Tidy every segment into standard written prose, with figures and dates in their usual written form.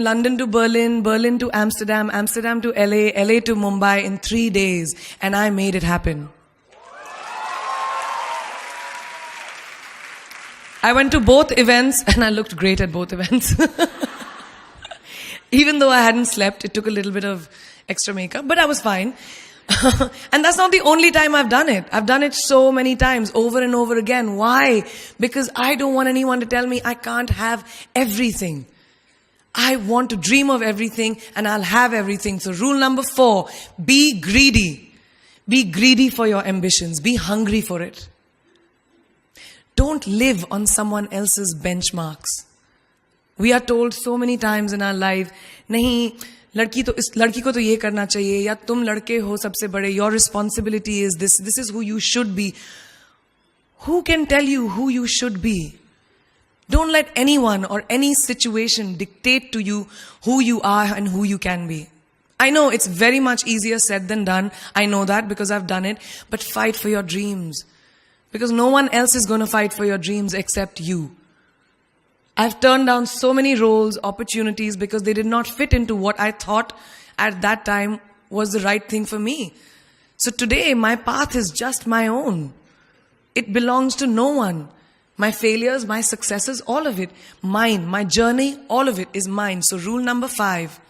London to Berlin, Berlin to Amsterdam, Amsterdam to LA, LA to Mumbai in 3 days, and I made it happen. I went to both events and I looked great at both events. Even though I hadn't slept, it took a little bit of extra makeup, but I was fine. And that's not the only time I've done it. I've done it so many times, over and over again. Why? Because I don't want anyone to tell me I can't have everything. I want to dream of everything and I'll have everything. So rule number 4, be greedy. Be greedy for your ambitions. Be hungry for it. Don't live on someone else's benchmarks. We are told so many times in our life, नहीं, लड़की को तो ये करना चाहिए, या तुम लड़के हो सबसे बड़े, your responsibility is this is who you should be. Who can tell you who you should be? Don't let anyone or any situation dictate to you who you are and who you can be. I know it's very much easier said than done. I know that because I've done it. But fight for your dreams. Because no one else is going to fight for your dreams except you. I've turned down so many roles, opportunities, because they did not fit into what I thought at that time was the right thing for me. So today, my path is just my own. It belongs to no one. My failures, my successes, all of it, mine. My journey, all of it is mine. So rule number 5,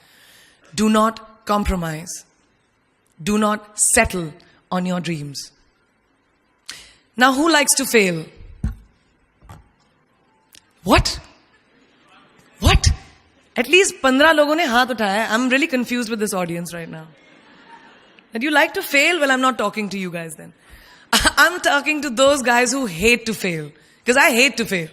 do not compromise. Do not settle on your dreams. Now, who likes to fail? What? At least 15 लोगों ने हाथ उठाया. I'm really confused with this audience right now. That you like to fail? Well, I'm not talking to you guys then. I'm talking to those guys who hate to fail. Because I hate to fail.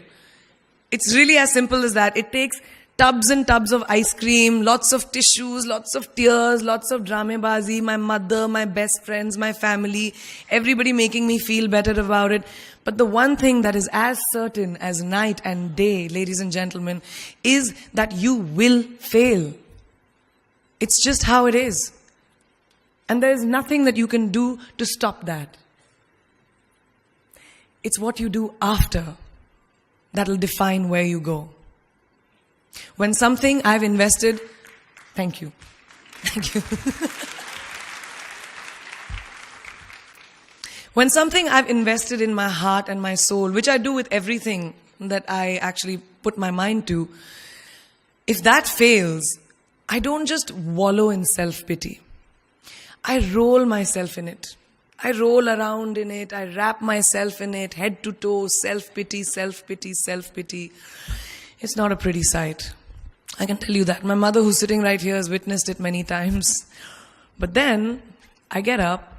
It's really as simple as that. It takes tubs and tubs of ice cream, lots of tissues, lots of tears, lots of dramebazi, my mother, my best friends, my family, everybody making me feel better about it. But the one thing that is as certain as night and day, ladies and gentlemen, is that you will fail. It's just how it is. And there is nothing that you can do to stop that. It's what you do after that'll define where you go. When something I've invested, thank you. When something I've invested in my heart and my soul, which I do with everything that I actually put my mind to, if that fails, I don't just wallow in self-pity. I roll myself in it. I roll around in it. I wrap myself in it, head to toe, self-pity, self-pity, self-pity. It's not a pretty sight. I can tell you that. My mother, who's sitting right here, has witnessed it many times. But then, I get up,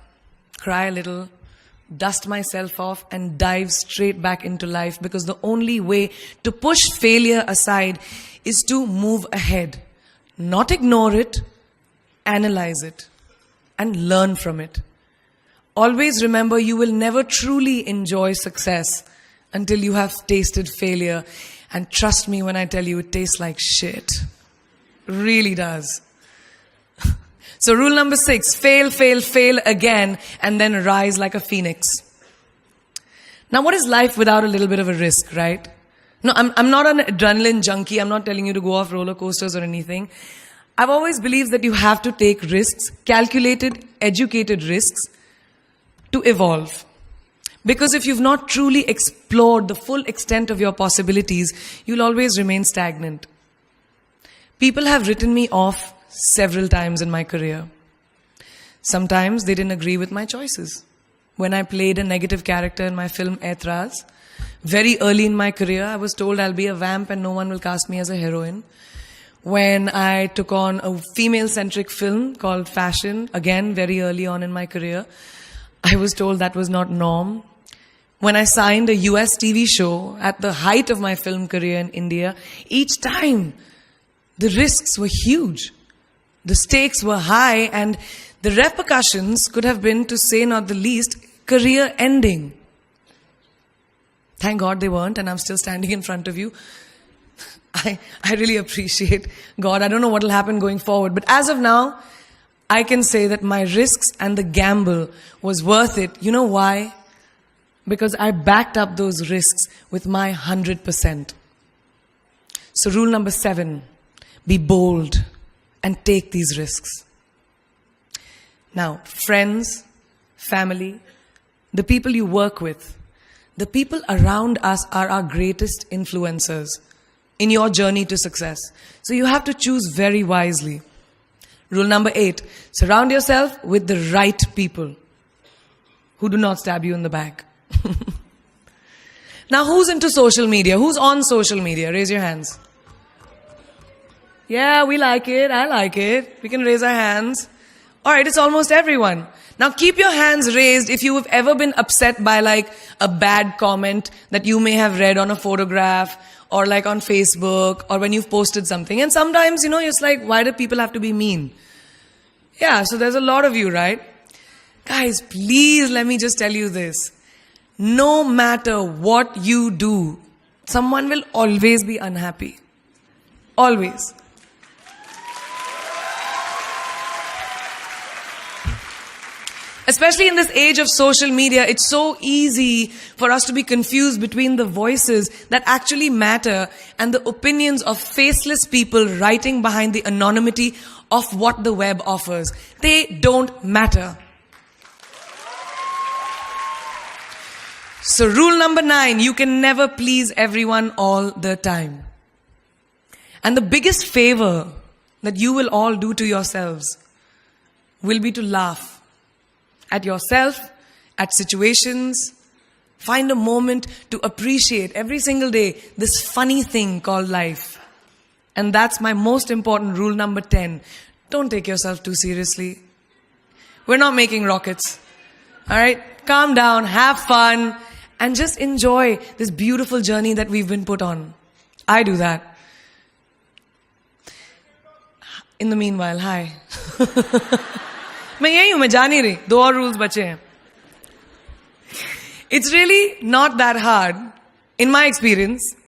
cry a little, dust myself off, and dive straight back into life, because the only way to push failure aside is to move ahead. Not ignore it, analyze it, and learn from it. Always remember, you will never truly enjoy success until you have tasted failure. And trust me when I tell you, it tastes like shit. Really does. So rule number 6, fail, fail, fail again, and then rise like a phoenix. Now, what is life without a little bit of a risk, right? No, I'm not an adrenaline junkie. I'm not telling you to go off roller coasters or anything. I've always believed that you have to take risks, calculated, educated risks, to evolve. Because if you've not truly explored the full extent of your possibilities, you'll always remain stagnant. People have written me off several times in my career. Sometimes they didn't agree with my choices. When I played a negative character in my film Aitraz, very early in my career, I was told I'll be a vamp and no one will cast me as a heroine. When I took on a female-centric film called Fashion, again, very early on in my career, I was told that was not norm. When I signed a US TV show at the height of my film career in India, each time the risks were huge. The stakes were high, and the repercussions could have been, to say not the least, career ending. Thank God they weren't, and I'm still standing in front of you. I really appreciate God. I don't know what will happen going forward, but as of now, I can say that my risks and the gamble was worth it. You know why? Because I backed up those risks with my 100%. So rule number 7, be bold, and take these risks. Now, friends, family, the people you work with, the people around us are our greatest influencers in your journey to success. So you have to choose very wisely. Rule number 8, surround yourself with the right people who do not stab you in the back. Now, who's into social media? Who's on social media? Raise your hands. Yeah, we like it. I like it. We can raise our hands. All right, it's almost everyone. Now keep your hands raised if you have ever been upset by like a bad comment that you may have read on a photograph or like on Facebook or when you've posted something. And sometimes, it's like, why do people have to be mean? Yeah, so there's a lot of you, right? Guys, please let me just tell you this. No matter what you do, someone will always be unhappy. Always. Especially in this age of social media, it's so easy for us to be confused between the voices that actually matter and the opinions of faceless people writing behind the anonymity of what the web offers. They don't matter. So rule number 9, you can never please everyone all the time. And the biggest favor that you will all do to yourselves will be to laugh at yourself, at situations. Find a moment to appreciate every single day this funny thing called life. And that's my most important rule number 10. Don't take yourself too seriously. We're not making rockets. All right? Calm down, have fun, and just enjoy this beautiful journey that we've been put on. I do that. In the meanwhile, hi. मैं यही हूँ, मैं जा नहीं रही. 2 और rules बचे हैं. It's really not that hard, in my experience.